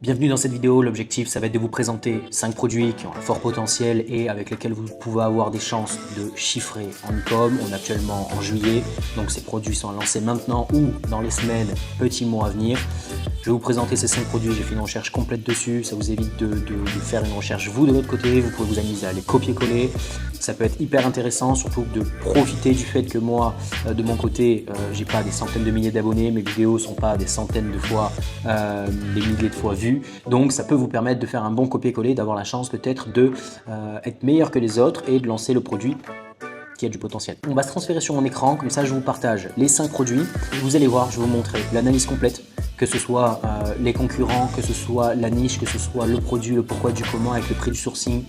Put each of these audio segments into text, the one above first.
Bienvenue dans cette vidéo, l'objectif ça va être de vous présenter 5 produits qui ont un fort potentiel et avec lesquels vous pouvez avoir des chances de chiffrer en e-com. On est actuellement en juillet, donc ces produits sont à lancer maintenant ou dans les semaines, petits mois à venir. Je vais vous présenter ces 5 produits, j'ai fait une recherche complète dessus, ça vous évite de faire une recherche vous de votre côté, vous pouvez vous amuser à les copier-coller. Ça peut être hyper intéressant, surtout de profiter du fait que moi, de mon côté, j'ai pas des centaines de milliers d'abonnés, mes vidéos sont pas des centaines de fois, des milliers de fois vues. Donc ça peut vous permettre de faire un bon copier-coller, d'avoir la chance peut-être de être meilleur que les autres et de lancer le produit qui a du potentiel. On va se transférer sur mon écran, comme ça je vous partage les 5 produits. Vous allez voir, je vais vous montrer l'analyse complète, que ce soit les concurrents, que ce soit la niche, que ce soit le produit, le pourquoi du comment avec le prix du sourcing.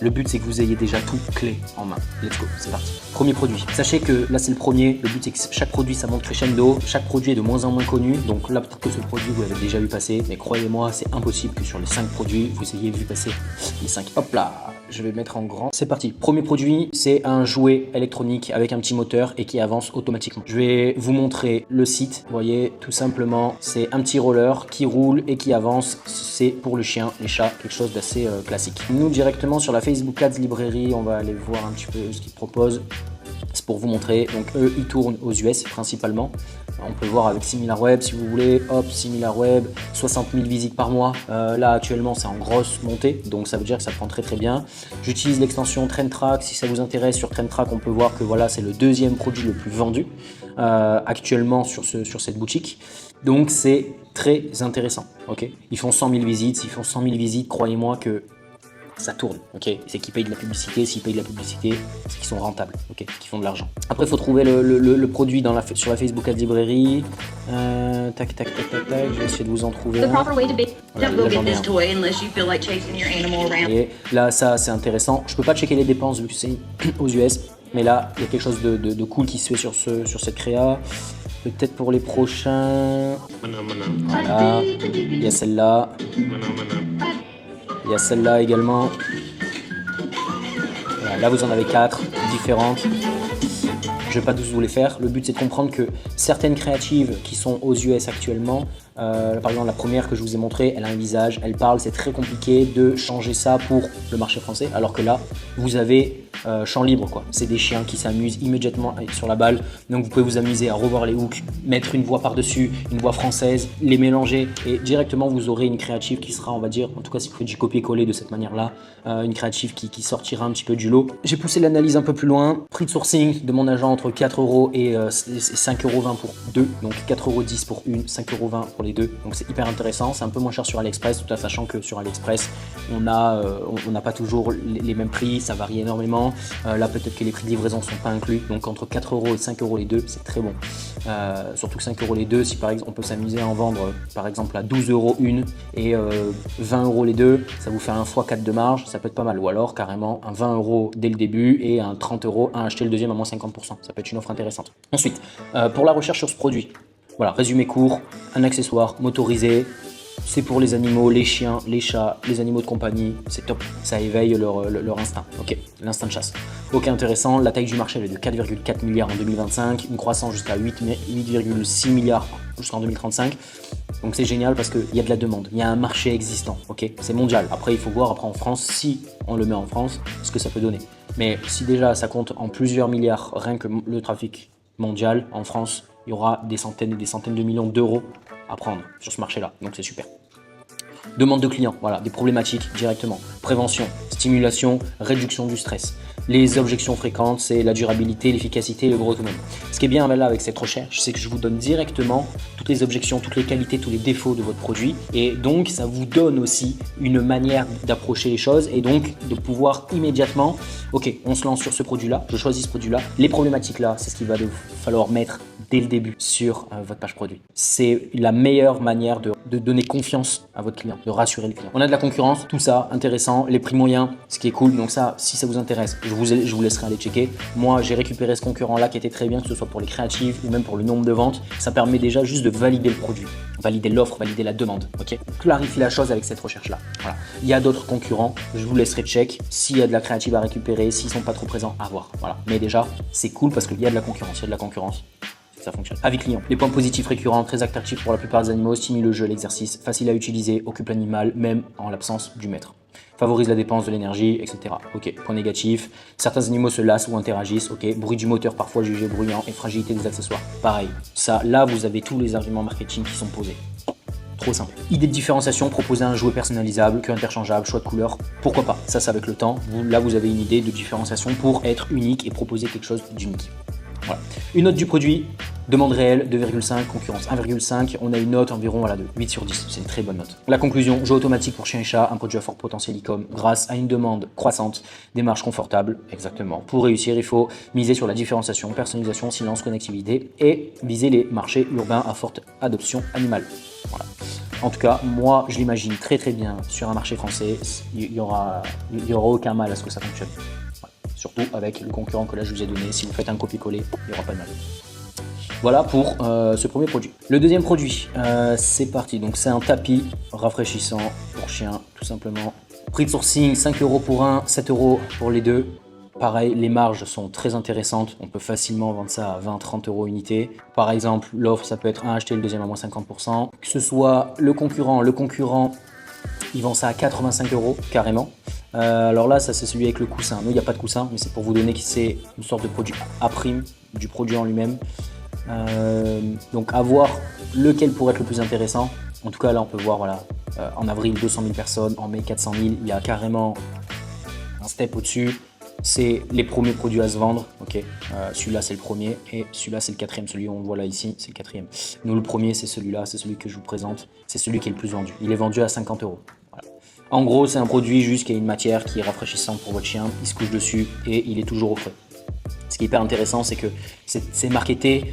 Le but, c'est que vous ayez déjà tout clé en main. Let's go, c'est parti. Premier produit. Sachez que là, c'est le premier. Le but, c'est que chaque produit, ça monte crescendo. Chaque produit est de moins en moins connu. Donc là, peut-être que ce produit, vous l'avez déjà vu passer. Mais croyez-moi, c'est impossible que sur les 5 produits, vous ayez vu passer les 5. Hop là, je vais mettre en grand. C'est parti. Premier produit, c'est un jouet électronique avec un petit moteur et qui avance automatiquement. Je vais vous montrer le site. Vous voyez, tout simplement, c'est un petit roller qui roule et qui avance. C'est pour le chien, les chats, quelque chose d'assez classique. Nous, directement sur la Facebook Ads librairie, on va aller voir un petit peu ce qu'ils proposent. C'est pour vous montrer. Donc eux, ils tournent aux US principalement. On peut voir avec SimilarWeb si vous voulez. Hop, SimilarWeb, 60 000 visites par mois. Là actuellement, c'est en grosse montée, donc ça veut dire que ça prend très très bien. J'utilise l'extension TrendTrack. Si ça vous intéresse, sur TrendTrack, on peut voir que voilà, c'est le deuxième produit le plus vendu actuellement sur cette boutique. Donc c'est très intéressant. Ok, ils font 100 000 visites. S'ils font 100 000 visites, croyez-moi que ça tourne, ok. C'est qu'ils payent de la publicité. S'ils payent de la publicité, c'est qu'ils sont rentables, ok, qu'ils font de l'argent. Après, il faut trouver le produit sur la Facebook Ads librairie. Tac, tac, tac, tac, tac. Je vais essayer de vous en trouver un. Et là, ça, c'est intéressant. Je peux pas checker les dépenses vu que c'est aux US, mais là, il y a quelque chose de cool qui se fait sur cette créa. Peut-être pour les prochains. Voilà. Il y a celle-là. Il y a celle-là également. Voilà, là, vous en avez 4 différentes. Je ne vais pas tous vous les faire. Le but, c'est de comprendre que certaines créatives qui sont aux US actuellement, par exemple, la première que je vous ai montrée, elle a un visage, elle parle, c'est très compliqué de changer ça pour le marché français. Alors que là, vous avez champ libre, quoi. C'est des chiens qui s'amusent immédiatement sur la balle. Donc, vous pouvez vous amuser à revoir les hooks, mettre une voix par-dessus, une voix française, les mélanger et directement, vous aurez une créative qui sera, on va dire, en tout cas, si vous faites du copier-coller de cette manière-là, une créative qui sortira un petit peu du lot. J'ai poussé l'analyse un peu plus loin. Prix de sourcing de mon agent entre 4 € et 5,20 € pour 2. Donc 4,10 € pour une, 5,20 € pour les deux. Donc c'est hyper intéressant. C'est un peu moins cher sur AliExpress, tout en sachant que sur AliExpress, on n'a pas toujours les mêmes prix. Ça varie énormément. Là, peut-être que les prix de livraison ne sont pas inclus. Donc entre 4 € et 5 € les deux, c'est très bon. Surtout que 5 € les deux, si par exemple on peut s'amuser à en vendre par exemple à 12 € une et 20 € les deux, ça vous fait un x4 de marge, ça peut être pas mal. Ou alors carrément un 20 € dès le début et un 30 € à acheter le deuxième à moins 50%. Ça peut être une offre intéressante. Ensuite, pour la recherche sur ce produit, voilà, résumé court, un accessoire motorisé. C'est pour les animaux, les chiens, les chats, les animaux de compagnie, c'est top. Ça éveille leur instinct, ok, l'instinct de chasse. Ok, intéressant, la taille du marché elle est de 4,4 milliards en 2025, une croissance jusqu'à 8,6 milliards jusqu'en 2035. Donc c'est génial parce qu'il y a de la demande, il y a un marché existant, ok, c'est mondial. Après, il faut voir après en France, si on le met en France, ce que ça peut donner. Mais si déjà ça compte en plusieurs milliards, rien que le trafic mondial en France, il y aura des centaines et des centaines de millions d'euros à prendre sur ce marché-là, donc c'est super. Demande de clients, voilà, des problématiques directement. Prévention, stimulation, réduction du stress. Les objections fréquentes, c'est la durabilité, l'efficacité et le gros autonome. Ce qui est bien là avec cette recherche, c'est que je vous donne directement toutes les objections, toutes les qualités, tous les défauts de votre produit. Et donc, ça vous donne aussi une manière d'approcher les choses et donc de pouvoir immédiatement, ok, on se lance sur ce produit-là, je choisis ce produit-là. Les problématiques là, c'est ce qu'il va falloir mettre dès le début sur votre page produit. C'est la meilleure manière de donner confiance à votre client, de rassurer le client. On a de la concurrence, tout ça, intéressant, les prix moyens, ce qui est cool. Donc ça, si ça vous intéresse, je vous laisserai aller checker. Moi, j'ai récupéré ce concurrent-là qui était très bien, que ce soit pour les créatives ou même pour le nombre de ventes. Ça permet déjà juste de valider le produit, valider l'offre, valider la demande. Ok, clarifier la chose avec cette recherche-là. Voilà. Il y a d'autres concurrents, je vous laisserai check. S'il y a de la créative à récupérer, s'ils sont pas trop présents, à voir. Voilà. Mais déjà, c'est cool parce qu'il y a de la concurrence, ça fonctionne. Avis client. Les points positifs récurrents, très attractifs pour la plupart des animaux, stimulent le jeu, l'exercice, facile à utiliser, occupe l'animal, même en l'absence du maître. Favorise la dépense de l'énergie, etc. Ok, point négatif, certains animaux se lassent ou interagissent, ok, bruit du moteur parfois jugé bruyant et fragilité des accessoires. Pareil, ça, là vous avez tous les arguments marketing qui sont posés. Trop simple. Idée de différenciation, proposer un jouet personnalisable, queue interchangeable, choix de couleur, pourquoi pas. Ça, c'est avec le temps. Là, vous avez une idée de différenciation pour être unique et proposer quelque chose d'unique. Voilà. Une note du produit, demande réelle 2,5, concurrence 1,5, on a une note environ voilà, de 8 sur 10, c'est une très bonne note. La conclusion, jeu automatique pour chien et chat, un produit à fort potentiel e-com grâce à une demande croissante, démarche confortable, exactement. Pour réussir, il faut miser sur la différenciation, personnalisation, silence, connectivité et viser les marchés urbains à forte adoption animale. Voilà. En tout cas, moi, je l'imagine très très bien sur un marché français, il y aura aucun mal à ce que ça fonctionne. Surtout avec le concurrent que là je vous ai donné, si vous faites un copier-coller, il n'y aura pas de mal. Voilà pour ce premier produit. Le deuxième produit, c'est parti. Donc c'est un tapis rafraîchissant pour chien, tout simplement. Prix de sourcing, 5 € pour un, 7 € pour les deux. Pareil, les marges sont très intéressantes. On peut facilement vendre ça à 20-30 € unité. Par exemple, l'offre, ça peut être un acheté, le deuxième à moins 50%. Que ce soit le concurrent, il vend ça à 85 € carrément. Alors là, ça c'est celui avec le coussin. Nous, il n'y a pas de coussin, mais c'est pour vous donner que c'est une sorte de produit à prime du produit en lui-même. Donc à voir lequel pourrait être le plus intéressant. En tout cas, là, on peut voir, voilà, en avril, 200 000 personnes, en mai, 400 000. Il y a carrément un step au-dessus. C'est les premiers produits à se vendre. Ok, celui-là, c'est le premier et celui-là, c'est le quatrième. Celui qu'on voit là ici, c'est le quatrième. Nous, le premier, c'est celui-là, c'est celui que je vous présente. C'est celui qui est le plus vendu. Il est vendu à 50 €. Voilà. En gros, c'est un produit juste qui a une matière qui est rafraîchissante pour votre chien. Il se couche dessus et il est toujours au frais. Ce qui est hyper intéressant, c'est que c'est marketé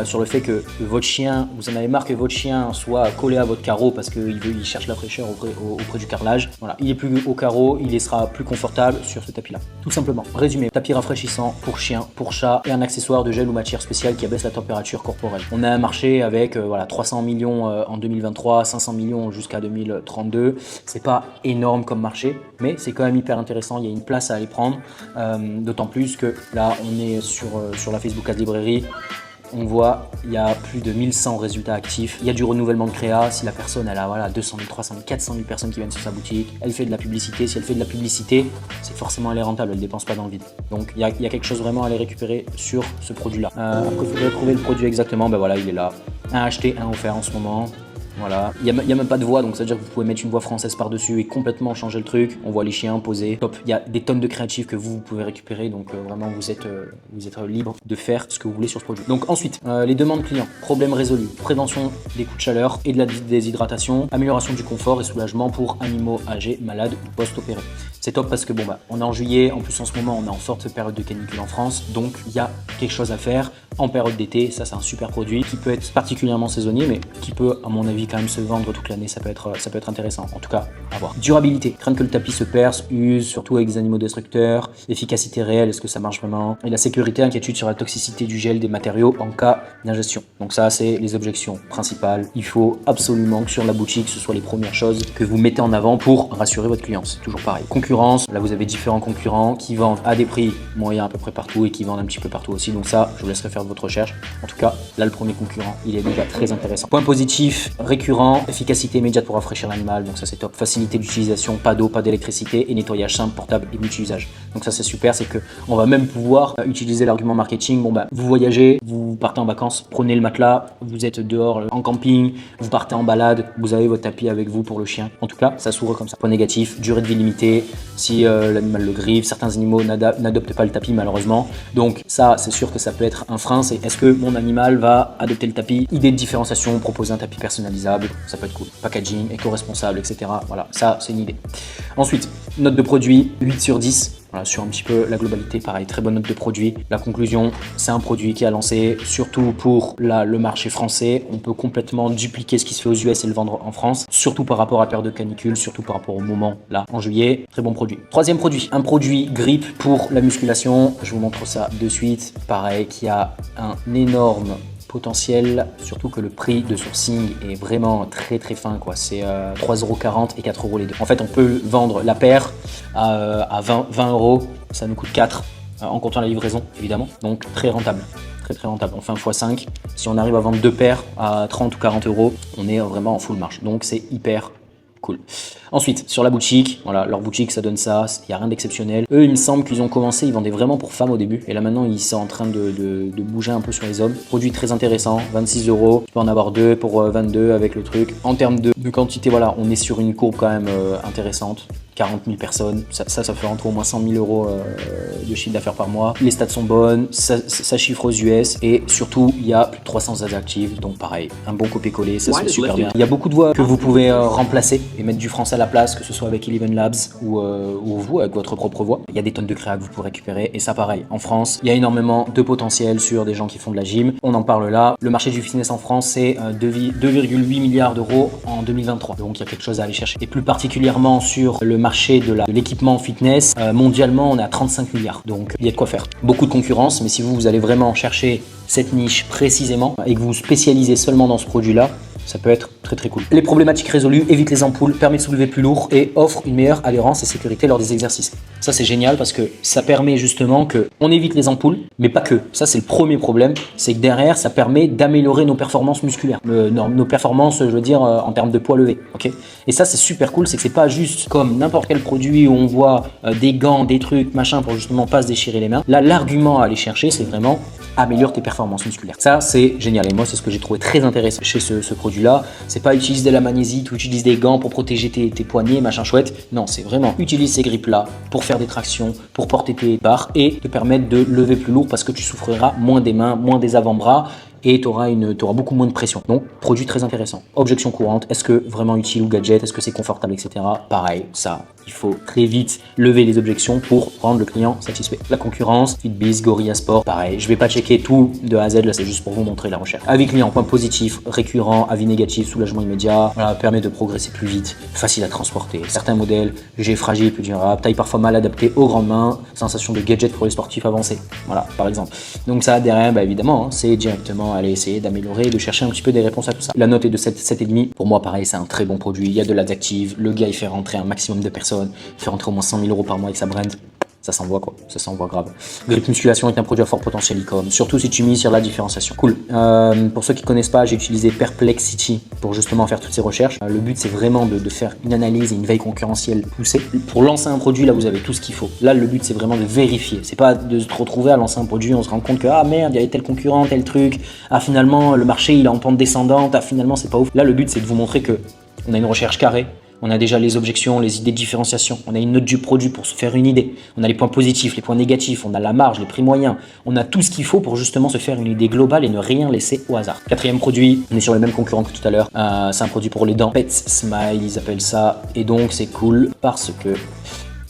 sur le fait que votre chien, vous en avez marre que votre chien soit collé à votre carreau parce qu'il cherche la fraîcheur auprès du carrelage. Voilà, il est plus au carreau, il sera plus confortable sur ce tapis-là. Tout simplement. Résumé, tapis rafraîchissant pour chien, pour chat et un accessoire de gel ou matière spéciale qui abaisse la température corporelle. On a un marché avec voilà, 300 millions en 2023, 500 millions jusqu'à 2032. C'est pas énorme comme marché, mais c'est quand même hyper intéressant. Il y a une place à aller prendre, d'autant plus que là, on est sur la Facebook Ads Librairie, on voit il y a plus de 1100 résultats actifs, il y a du renouvellement de créa, si la personne elle a voilà, 200 000, 300 000, 400 000 personnes qui viennent sur sa boutique, elle fait de la publicité, si elle fait de la publicité, c'est forcément elle est rentable, elle ne dépense pas dans le vide. Donc il y a quelque chose vraiment à aller récupérer sur ce produit là. Après il faudrait trouver le produit exactement, ben voilà il est là, un acheté, un offert en ce moment. Voilà, il n'y a même pas de voix, donc ça veut dire que vous pouvez mettre une voix française par-dessus et complètement changer le truc. On voit les chiens posés, top. Il y a des tonnes de créatifs que vous pouvez récupérer, donc vraiment vous êtes libre de faire ce que vous voulez sur ce produit. Donc ensuite, les demandes clients, problème résolu, prévention des coups de chaleur et de la déshydratation, amélioration du confort et soulagement pour animaux âgés, malades ou post-opérés. C'est top parce que bon bah on est en juillet, en plus en ce moment on est en forte période de canicule en France, donc il y a quelque chose à faire en période d'été. Ça c'est un super produit qui peut être particulièrement saisonnier, mais qui peut à mon avis quand même se vendre toute l'année. Ça peut être intéressant, en tout cas à voir. Durabilité, crainte que le tapis se perce, use, surtout avec des animaux destructeurs. Efficacité réelle, est-ce que ça marche vraiment? Et la sécurité, inquiétude sur la toxicité du gel des matériaux en cas d'ingestion. Donc ça c'est les objections principales. Il faut absolument que sur la boutique ce soit les premières choses que vous mettez en avant pour rassurer votre client. C'est toujours pareil. Concurrence, là vous avez différents concurrents qui vendent à des prix moyens à peu près partout et qui vendent un petit peu partout aussi. Donc ça, je vous laisserai faire de votre recherche. En tout cas, là le premier concurrent, il est déjà très intéressant. Point positif, récurrent, efficacité immédiate pour rafraîchir l'animal. Donc ça c'est top. Facilité d'utilisation, pas d'eau, pas d'électricité et nettoyage simple, portable et multi-usage. Donc ça c'est super, c'est que on va même pouvoir utiliser l'argument marketing. Bon bah vous voyagez, vous partez en vacances, prenez le matelas, vous êtes dehors en camping, vous partez en balade, vous avez votre tapis avec vous pour le chien. En tout cas, ça s'ouvre comme ça. Point négatif, durée de vie limitée. Si l'animal le griffe, certains animaux n'adoptent pas le tapis malheureusement. Donc ça, c'est sûr que ça peut être un frein. C'est est-ce que mon animal va adopter le tapis? Idée de différenciation, proposer un tapis personnalisable, ça peut être cool. Packaging, éco-responsable, etc. Voilà, ça c'est une idée. Ensuite, note de produit, 8 sur 10. Voilà, sur un petit peu la globalité, pareil, très bonne note de produit. La conclusion, c'est un produit qui a lancé, surtout pour le marché français. On peut complètement dupliquer ce qui se fait aux US et le vendre en France, surtout par rapport à la période de canicule, surtout par rapport au moment là, en juillet. Très bon produit. Troisième produit, un produit grippe pour la musculation. Je vous montre ça de suite. Pareil, qui a un énorme potentiel, surtout que le prix de sourcing est vraiment très très fin quoi. C'est 3,40 € et 4 € les deux. En fait on peut vendre la paire à 20 €, ça nous coûte 4 en comptant la livraison évidemment, donc très rentable très très rentable. On fait un x5. Si on arrive à vendre 2 paires à 30 ou 40 euros, on est vraiment en full marge. Donc c'est hyper cool. Ensuite, sur la boutique, voilà, leur boutique, ça donne ça, il n'y a rien d'exceptionnel. Eux, il me semble qu'ils ont commencé, ils vendaient vraiment pour femmes au début. Et là, maintenant, ils sont en train de bouger un peu sur les hommes. Produit très intéressant, 26 euros. Tu peux en avoir 2 pour 22 avec le truc. En termes de quantité, voilà, on est sur une courbe quand même intéressante. 40 000 personnes, ça fait rentrer au moins 100 000 euros de chiffre d'affaires par mois. Les stats sont bonnes, ça chiffre aux US et surtout il y a plus de 300 ads actives, donc pareil, un bon copier-coller, ça se fait super bien. Il y a beaucoup de voix que vous pouvez remplacer et mettre du français à la place, que ce soit avec Eleven Labs ou vous avec votre propre voix. Il y a des tonnes de créas que vous pouvez récupérer et ça pareil, en France, il y a énormément de potentiel sur des gens qui font de la gym. On en parle là, le marché du fitness en France c'est 2,8 milliards d'euros en 2023, donc il y a quelque chose à aller chercher. Et plus particulièrement sur le marché de l'équipement fitness, mondialement on est à 35 milliards, donc il y a de quoi faire. Beaucoup de concurrence, mais si vous allez vraiment chercher cette niche précisément et que vous vous spécialisez seulement dans ce produit-là, ça peut être très très cool. Les problématiques résolues, évite les ampoules, permet de soulever plus lourd et offre une meilleure adhérence et sécurité lors des exercices. Ça c'est génial parce que ça permet justement qu'on évite les ampoules, mais pas que. Ça c'est le premier problème, c'est que derrière ça permet d'améliorer nos performances musculaires, nos performances je veux dire en termes de poids levé. Okay, et ça c'est super cool, c'est que c'est pas juste comme n'importe quel produit où on voit des gants, des trucs, machin pour justement pas se déchirer les mains. Là l'argument à aller chercher c'est vraiment améliore tes performances musculaires. Ça c'est génial et moi c'est ce que j'ai trouvé très intéressant chez ce produit là. C'est pas utiliser de la magnésie, tu utilises des gants pour protéger tes poignets, machin chouette. Non, c'est vraiment utiliser ces grippes là pour faire des tractions, pour porter tes barres et te permettre de lever plus lourd parce que tu souffriras moins des mains, moins des avant-bras et tu auras beaucoup moins de pression. Donc, produit très intéressant. Objection courante, est-ce que vraiment utile ou gadget, est-ce que c'est confortable, etc. Pareil, ça, il faut très vite lever les objections pour rendre le client satisfait. La concurrence, Fitbiz, Gorilla Sport, pareil. Je vais pas checker tout de A à Z, là c'est juste pour vous montrer la recherche. Avis client, point positif, récurrent, avis négatif, soulagement immédiat, voilà, permet de progresser plus vite, facile à transporter. Certains modèles, léger, fragile, plus durable, taille parfois mal adaptée aux grandes mains, sensation de gadget pour les sportifs avancés, voilà, par exemple. Donc ça, derrière, bah, évidemment, hein, c'est directement aller essayer d'améliorer, de chercher un petit peu des réponses à tout ça. La note est de 7,5. Pour moi, pareil, c'est un très bon produit. Il y a de l'ads active, le gars il fait rentrer un maximum de personnes, il fait rentrer au moins 100 000 euros par mois avec sa brand. Ça s'envoie quoi, ça s'envoie grave. Grip Musculation est un produit à fort potentiel e-com, surtout si tu mises sur la différenciation. Cool. Pour ceux qui connaissent pas, j'ai utilisé Perplexity pour justement faire toutes ces recherches. Le but c'est vraiment de faire une analyse et une veille concurrentielle poussée. Pour lancer un produit, là vous avez tout ce qu'il faut. Là le but c'est vraiment de vérifier. C'est pas de se retrouver à lancer un produit, on se rend compte que ah merde, il y avait tel concurrent, tel truc. Ah finalement le marché il est en pente descendante. Ah finalement c'est pas ouf. Là le but c'est de vous montrer que on a une recherche carrée. On a déjà les objections, les idées de différenciation. On a une note du produit pour se faire une idée. On a les points positifs, les points négatifs. On a la marge, les prix moyens. On a tout ce qu'il faut pour justement se faire une idée globale et ne rien laisser au hasard. Quatrième produit, on est sur le même concurrent que tout à l'heure. C'est un produit pour les dents. Pets Smile, ils appellent ça. Et donc, c'est cool parce que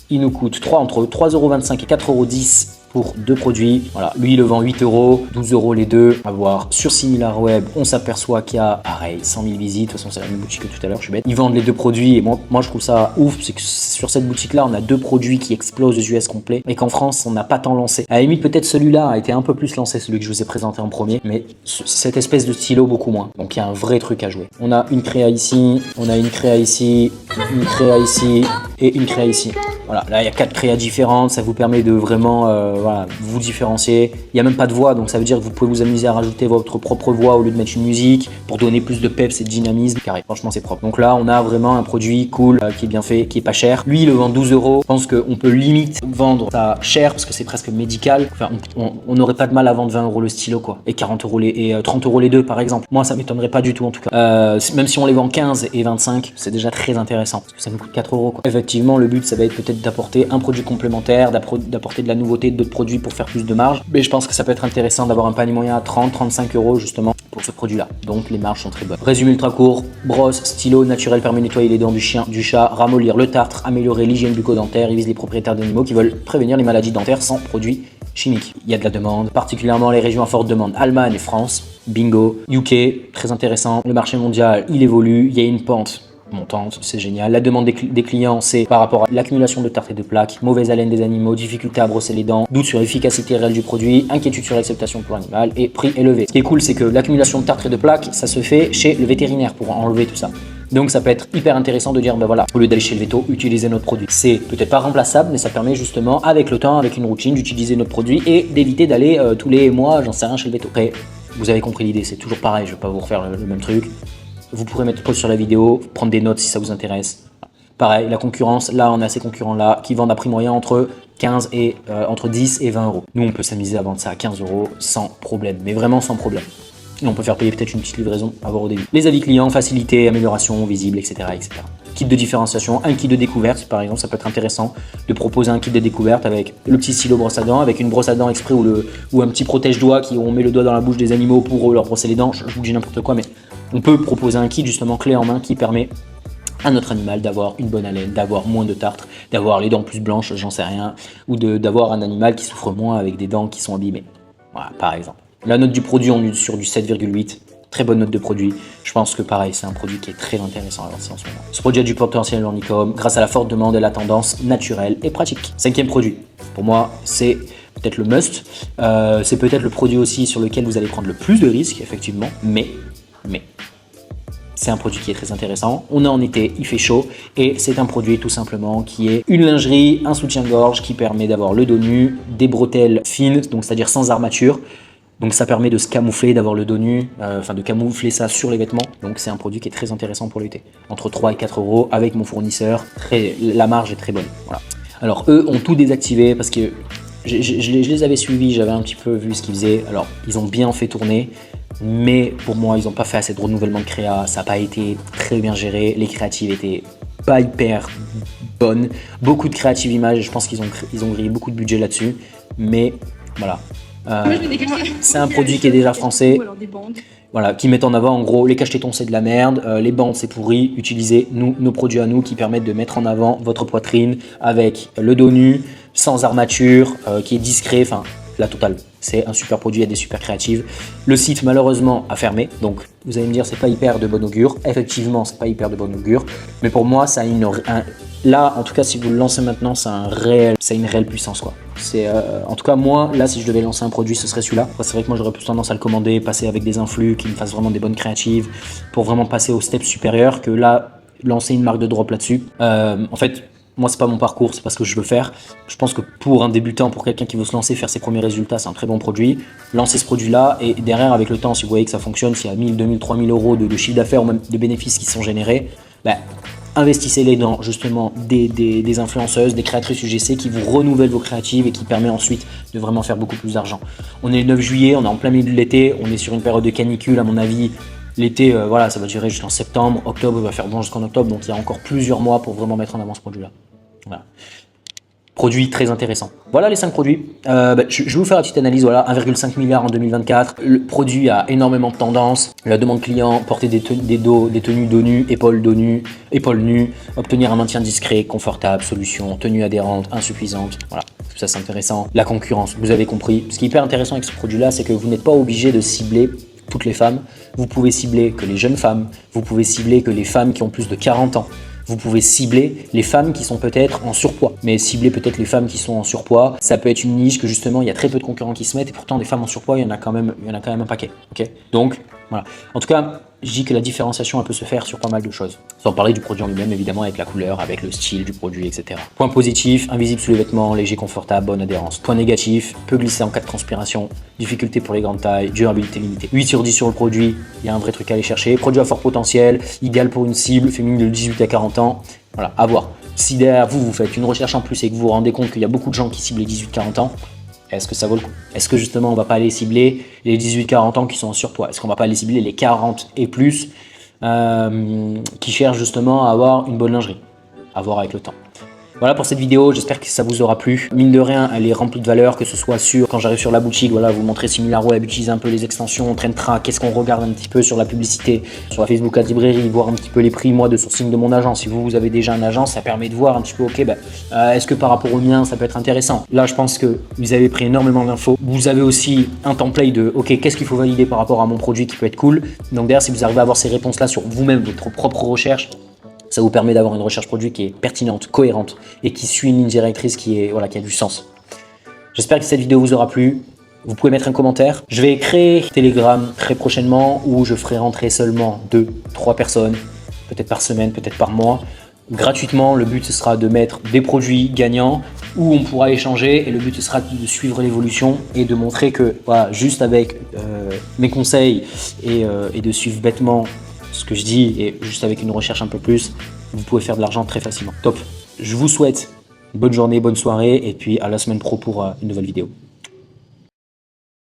il nous coûte entre 3,25€ et 4,10€ pour deux produits. Voilà, lui il le vend 8 euros, 12 euros les deux. À voir sur SimilarWeb, on s'aperçoit qu'il y a pareil 100 000 visites. De toute façon, c'est la même boutique que tout à l'heure, je suis bête. Ils vendent les deux produits et moi je trouve ça ouf. C'est que sur cette boutique là, on a deux produits qui explosent aux US complet et qu'en France, on n'a pas tant lancé. À la limite, peut-être celui-là a été un peu plus lancé, celui que je vous ai présenté en premier, mais cette espèce de stylo beaucoup moins. Donc il y a un vrai truc à jouer. On a une créa ici, on a une créa ici, une créa ici et une créa ici. Voilà, là il y a 4 créas différentes, ça vous permet de vraiment voilà, vous différencier. Il n'y a même pas de voix, donc ça veut dire que vous pouvez vous amuser à rajouter votre propre voix au lieu de mettre une musique pour donner plus de peps et de dynamisme. Carré, franchement c'est propre. Donc là on a vraiment un produit cool qui est bien fait, qui est pas cher. Lui il le vend 12 euros. Je pense qu'on peut limite vendre ça cher parce que c'est presque médical. Enfin on n'aurait pas de mal à vendre 20 euros le stylo quoi, et 40 euros et 30 euros les deux par exemple. Moi ça m'étonnerait pas du tout en tout cas. Même si on les vend 15 et 25, c'est déjà très intéressant parce que ça nous coûte 4 euros quoi. Effectivement le but ça va être peut-être d'apporter un produit complémentaire, d'apporter de la nouveauté, d'autres produits pour faire plus de marge. Mais je pense que ça peut être intéressant d'avoir un panier moyen à 30-35 euros justement pour ce produit-là. Donc les marges sont très bonnes. Résumé ultra court, brosse, stylo naturel permet de nettoyer les dents du chien, du chat, ramollir le tartre, améliorer l'hygiène bucco-dentaire, il vise les propriétaires d'animaux qui veulent prévenir les maladies dentaires sans produits chimiques. Il y a de la demande, particulièrement les régions à forte demande, Allemagne et France, bingo, UK, très intéressant. Le marché mondial, il évolue, il y a une pente montante, c'est génial. La demande des clients, c'est par rapport à l'accumulation de tartre et de plaques, mauvaise haleine des animaux, difficulté à brosser les dents, doute sur l'efficacité réelle du produit, inquiétude sur l'acceptation pour l'animal et prix élevé. Ce qui est cool, c'est que l'accumulation de tartre et de plaques, ça se fait chez le vétérinaire pour enlever tout ça. Donc ça peut être hyper intéressant de dire, ben voilà, au lieu d'aller chez le veto, utilisez notre produit. C'est peut-être pas remplaçable, mais ça permet justement, avec le temps, avec une routine, d'utiliser notre produit et d'éviter d'aller tous les mois, j'en sais rien, chez le veto. Après, vous avez compris l'idée, c'est toujours pareil, je vais pas vous refaire le même truc. Vous pourrez mettre pause sur la vidéo, prendre des notes si ça vous intéresse. Pareil, la concurrence, là on a ces concurrents-là qui vendent à prix moyen entre 10 et 20 euros. Nous on peut s'amuser à vendre ça à 15 euros sans problème, mais vraiment sans problème. Et on peut faire payer peut-être une petite livraison à voir au début. Les avis clients, facilité, amélioration, visible, etc., etc. Kit de différenciation, un kit de découverte par exemple, ça peut être intéressant de proposer un kit de découverte avec le petit stylo brosse à dents, avec une brosse à dents exprès ou un petit protège-doigt où on met le doigt dans la bouche des animaux pour leur brosser les dents, je vous dis n'importe quoi, mais on peut proposer un kit justement clé en main qui permet à notre animal d'avoir une bonne haleine, d'avoir moins de tartre, d'avoir les dents plus blanches, j'en sais rien, ou d'avoir un animal qui souffre moins avec des dents qui sont abîmées. Voilà, par exemple. La note du produit, on est sur du 7,8. Très bonne note de produit. Je pense que pareil, c'est un produit qui est très intéressant à lancer en ce moment. Ce produit a du potentiel en e-com grâce à la forte demande et la tendance naturelle et pratique. 5e produit. Pour moi, c'est peut-être le must. C'est peut-être le produit aussi sur lequel vous allez prendre le plus de risques, effectivement. Mais, c'est un produit qui est très intéressant. On est en été, il fait chaud et c'est un produit tout simplement qui est une lingerie, un soutien-gorge qui permet d'avoir le dos nu, des bretelles fines, donc c'est-à-dire sans armature. Donc ça permet de se camoufler, d'avoir le dos nu, de camoufler ça sur les vêtements. Donc c'est un produit qui est très intéressant pour l'été. Entre 3 et 4 euros avec mon fournisseur, la marge est très bonne. Voilà. Alors eux ont tout désactivé parce que je les avais suivis, j'avais un petit peu vu ce qu'ils faisaient. Alors ils ont bien fait tourner, mais pour moi ils n'ont pas fait assez de renouvellement de créa, ça n'a pas été très bien géré, les créatives étaient pas hyper bonnes, beaucoup de créatives images, je pense qu'ils ont grillé beaucoup de budget là-dessus, mais voilà. C'est un produit qui est déjà français, voilà, qui met en avant en gros les cache-tétons c'est de la merde, les bandes c'est pourri, utilisez nos produits à nous qui permettent de mettre en avant votre poitrine avec le dos nu, sans armature, qui est discret, enfin la totale. C'est un super produit, il y a des super créatives. Le site malheureusement a fermé, donc vous allez me dire c'est pas hyper de bon augure. Effectivement c'est pas hyper de bon augure, mais pour moi ça a là en tout cas si vous le lancez maintenant ça a une réelle puissance quoi. En tout cas moi là si je devais lancer un produit ce serait celui-là. C'est vrai que moi j'aurais plus tendance à le commander, passer avec des influx qui me fassent vraiment des bonnes créatives pour vraiment passer au step supérieur que là lancer une marque de drop là-dessus. En fait moi c'est pas mon parcours, c'est pas ce que je veux faire. Je pense que pour un débutant, pour quelqu'un qui veut se lancer, faire ses premiers résultats, c'est un très bon produit. Lancez ce produit là et derrière avec le temps si vous voyez que ça fonctionne, s'il y a 1000, 2000, 3000 euros de chiffre d'affaires ou même de bénéfices qui sont générés, investissez-les dans justement des influenceuses, des créatrices UGC qui vous renouvellent vos créatives et qui permet ensuite de vraiment faire beaucoup plus d'argent. On est le 9 juillet, on est en plein milieu de l'été, on est sur une période de canicule à mon avis. L'été, voilà, ça va durer jusqu'en septembre, octobre, il va faire bon jusqu'en octobre, donc il y a encore plusieurs mois pour vraiment mettre en avant ce produit-là. Voilà. Produit très intéressant. Voilà les 5 produits. Je vais vous faire une petite analyse. Voilà, 1,5 milliard en 2024. Le produit a énormément de tendance. La demande client, porter des tenues dos nus, épaules nues, obtenir un maintien discret, confortable, solution, tenue adhérente, insuffisante. Voilà, tout ça c'est intéressant. La concurrence, vous avez compris. Ce qui est hyper intéressant avec ce produit-là, c'est que vous n'êtes pas obligé de cibler toutes les femmes. Vous pouvez cibler que les jeunes femmes. Vous pouvez cibler que les femmes qui ont plus de 40 ans. Vous pouvez cibler les femmes qui sont peut-être en surpoids. Mais cibler peut-être les femmes qui sont en surpoids, ça peut être une niche que justement il y a très peu de concurrents qui se mettent et pourtant des femmes en surpoids, il y en a quand même un paquet. Okay, donc voilà. En tout cas, je dis que la différenciation elle peut se faire sur pas mal de choses. Sans parler du produit en lui-même évidemment, avec la couleur, avec le style du produit, etc. Point positif, invisible sous les vêtements, léger, confortable, bonne adhérence. Point négatif, peut glisser en cas de transpiration, difficulté pour les grandes tailles, durabilité limitée. 8 sur 10 sur le produit, il y a un vrai truc à aller chercher. Produit à fort potentiel, idéal pour une cible féminine de 18 à 40 ans. Voilà, à voir. Si derrière vous faites une recherche en plus et que vous vous rendez compte qu'il y a beaucoup de gens qui ciblent les 18-40 ans, est-ce que ça vaut le coup? Est-ce que justement on va pas aller cibler les 18-40 ans qui sont en surpoids? Est-ce qu'on va pas aller cibler les 40 et plus qui cherchent justement à avoir une bonne lingerie? À voir avec le temps. Voilà pour cette vidéo, j'espère que ça vous aura plu. Mine de rien, elle est remplie de valeur, que ce soit sur, quand j'arrive sur la boutique, voilà, vous montrez SimilarWeb, utiliser un peu les extensions, on traîne track, qu'est-ce qu'on regarde un petit peu sur la publicité, sur la Facebook Ads librairie, voir un petit peu les prix, moi, de sourcing de mon agent. Si vous avez déjà un agent, ça permet de voir un petit peu, ok, est-ce que par rapport au mien, ça peut être intéressant. Là, je pense que vous avez pris énormément d'infos. Vous avez aussi un template de, ok, qu'est-ce qu'il faut valider par rapport à mon produit qui peut être cool. Donc derrière, si vous arrivez à avoir ces réponses-là sur vous-même, votre propre recherche, ça vous permet d'avoir une recherche produit qui est pertinente, cohérente et qui suit une ligne directrice qui a du sens. J'espère que cette vidéo vous aura plu. Vous pouvez mettre un commentaire. Je vais créer Telegram très prochainement où je ferai rentrer seulement 2-3 personnes, peut-être par semaine, peut-être par mois. Gratuitement, le but ce sera de mettre des produits gagnants où on pourra échanger et le but ce sera de suivre l'évolution et de montrer que voilà, juste avec mes conseils et de suivre bêtement ce que je dis et juste avec une recherche un peu plus, vous pouvez faire de l'argent très facilement. Top. Je vous souhaite une bonne journée, bonne soirée et puis à la semaine pro pour une nouvelle vidéo.